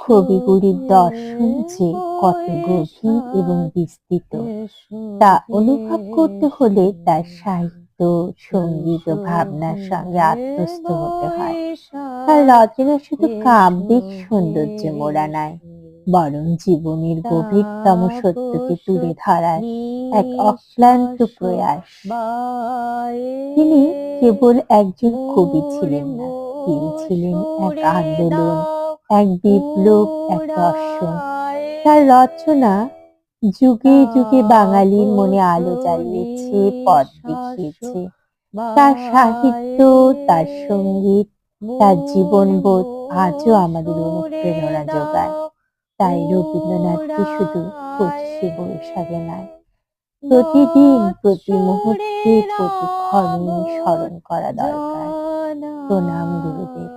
কবিগুরুর দর্শন যে কত গভীর এবং বিস্তৃত তা অনুভব করতে হলে তার সাহিত্য, সঙ্গীত ও ভাবনার সঙ্গে আত্মস্থ হতে হয়। তার রচনা শুধু কাব্যিক সৌন্দর্যে মোড়া নয়, বরং জীবনের গভীরতম সত্যকে তুলে ধরার এক অক্লান্ত প্রয়াস। তিনি কেবল একজন কবি ছিলেন না, তিনি ছিলেন এক আন্দোলন, এক বিপ্লব, এক দর্শন। তার রচনা যুগে যুগে বাঙালির মনে আলো জ্বালিয়েছে, পথ দেখিয়েছে। তার সাহিত্য, তার সঙ্গীত, তার জীবনবোধ আজও আমাদের অনুপ্রেরণা যোগায়। তাই রবীন্দ্রনাথকে শুধু ২৫শে বৈশাখে নয়, প্রতিদিন, প্রতি মুহূর্তে, প্রতি ক্ষণে স্মরণ করা দরকার। প্রণাম গুরুদেব।